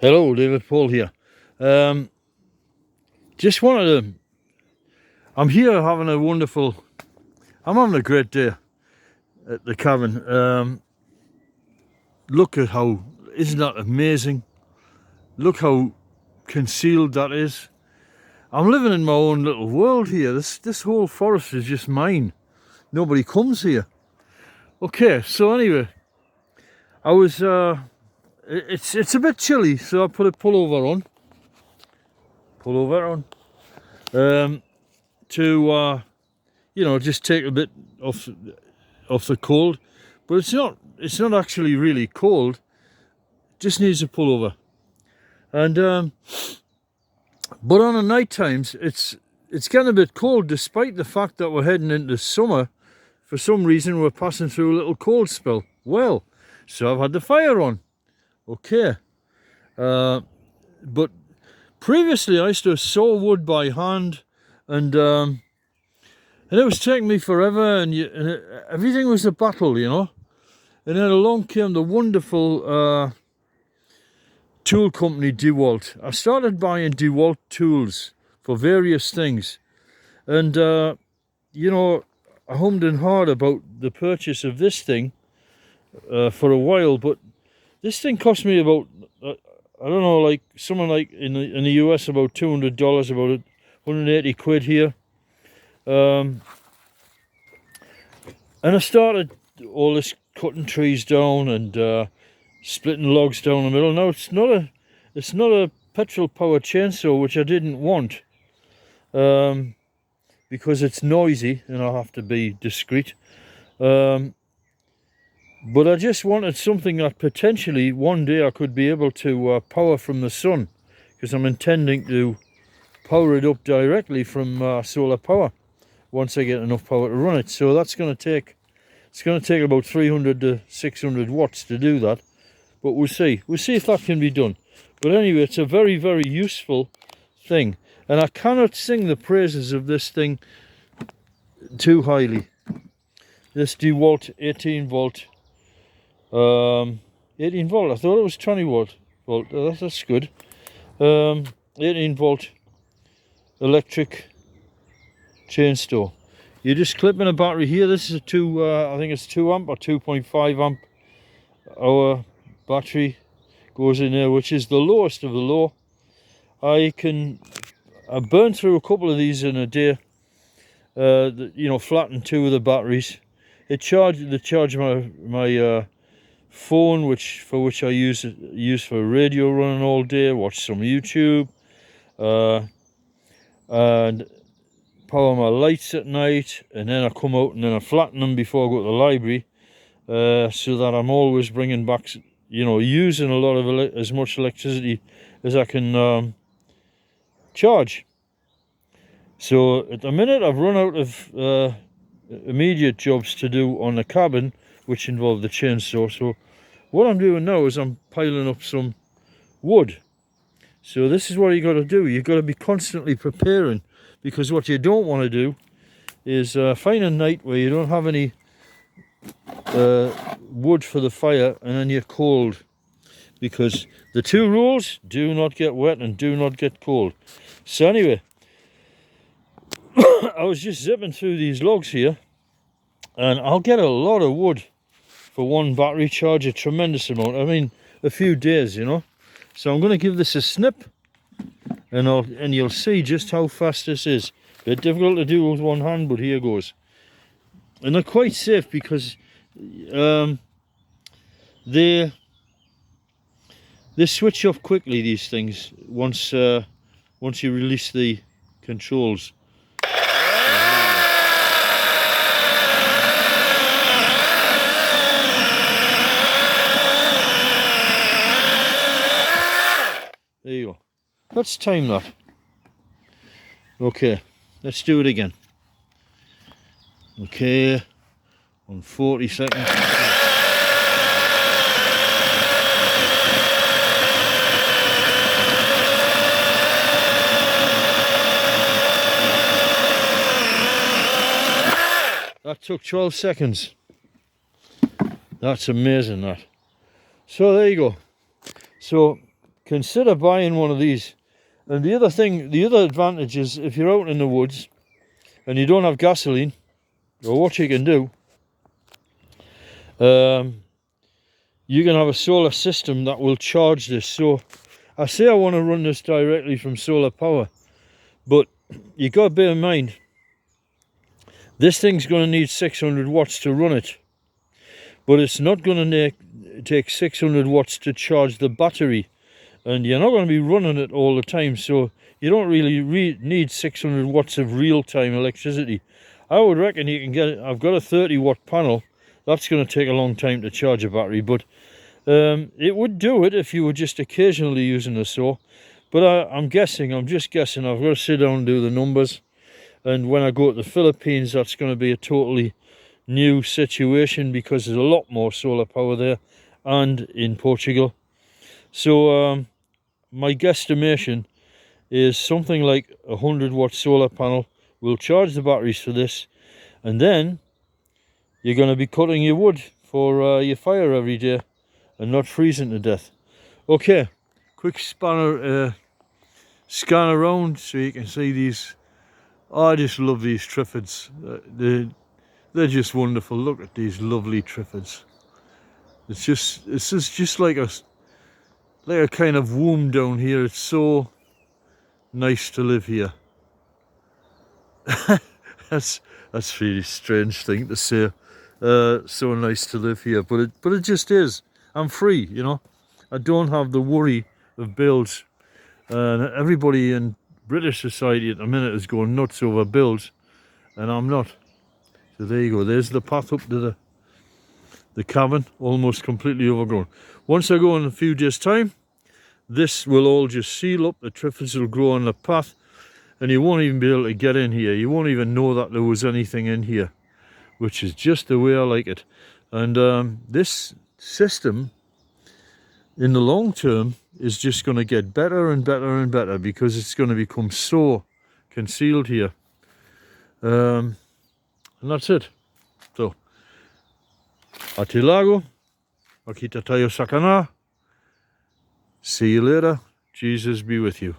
Hello, David Paul here. Just wanted to. I'm here having a wonderful. I'm having a great day at the cabin. Look at how. Isn't that amazing? Look how concealed that is. I'm living in my own little world here. This whole forest is just mine. Nobody comes here. Okay, so anyway, I was. It's a bit chilly, so I put a pullover on. To just take a bit off the cold, but it's not actually really cold. It just needs a pullover. And but on the night times it's getting a bit cold, despite the fact that we're heading into summer. For some reason we're passing through a little cold spell. Well, so I've had the fire on. Okay, but previously I used to saw wood by hand, and it was taking me forever, and everything was a battle, And then along came the wonderful tool company DeWalt. I started buying DeWalt tools for various things, and I hummed and hawed about the purchase of this thing for a while, but this thing cost me about, I don't know, like something like in the US about $200, about 180 quid here. And I started all this cutting trees down and splitting logs down the middle. Now it's not a petrol powered chainsaw, which I didn't want, because it's noisy and I have to be discreet. But I just wanted something that potentially one day I could be able to power from the sun, because I'm intending to power it up directly from solar power once I get enough power to run it. So that's going to take, it's going to take about 300 to 600 watts to do that, but we'll see if that can be done. But anyway, it's a very, very useful thing, and I cannot sing the praises of this thing too highly. This DeWalt 18 volt. 18 volt. I thought it was 20 volt. That's good. 18 volt electric chainsaw. You just clip in a battery here. This is a I think it's 2 amp or 2.5 amp hour battery goes in there, which is the lowest of the low. I burned through a couple of these in a day. Flattened 2 of the batteries. They charge my phone, which I use for radio running all day, watch some YouTube, and power my lights at night, and then I come out and then I flatten them before I go to the library, so that I'm always bringing back, using a lot of as much electricity as I can charge. So at the minute I've run out of immediate jobs to do on the cabin, which involve the chainsaw. So what I'm doing now is I'm piling up some wood. So this is what you got to do. You've got to be constantly preparing, because what you don't want to do is find a night where you don't have any wood for the fire, and then you're cold. Because the 2 rules: do not get wet and do not get cold. So anyway, I was just zipping through these logs here, and I'll get a lot of wood for one battery charge, a tremendous amount. I mean, a few days, So I'm going to give this a snip, and you'll see just how fast this is. A bit difficult to do with one hand, but here goes. And they're quite safe, because they switch off quickly, these things, once you release the controls. There you go. Let's time that. Okay, let's do it again. Okay, on 40 seconds. That took 12 seconds. That's amazing, that. So there you go. So consider buying one of these. And the other thing, the other advantage is if you're out in the woods and you don't have gasoline, or what you can do, you can have a solar system that will charge this. So I say I want to run this directly from solar power, but you got to bear in mind this thing's going to need 600 watts to run it, but it's not going to take 600 watts to charge the battery, and you're not going to be running it all the time, so you don't really need 600 watts of real-time electricity. I would reckon you can get it. I've got a 30-watt panel. That's going to take a long time to charge a battery, but it would do it if you were just occasionally using a saw. But I'm just guessing, I've got to sit down and do the numbers. And when I go to the Philippines, that's going to be a totally new situation because there's a lot more solar power there and in Portugal. So my guesstimation is something like a 100-watt solar panel will charge the batteries for this, and then you're going to be cutting your wood for your fire every day and not freezing to death. Okay, quick scan around so you can see these. I just love these triffids. They're just wonderful. Look at these lovely triffids. It's just like a kind of womb down here. It's so nice to live here. that's a really strange thing to say. So nice to live here, but it just is. I'm free, you know. I don't have the worry of bills. Everybody in British society at the minute is going nuts over bills, and I'm not. So there you go. There's the path up to the cabin, almost completely overgrown. Once I go in a few days' time, this will all just seal up. The triffids will grow on the path, and you won't even be able to get in here. You won't even know that there was anything in here, which is just the way I like it. And this system, in the long term, is just going to get better and better and better because it's going to become so concealed here. And that's it. So, atilago, makita tayo sa kana. See you later. Jesus be with you.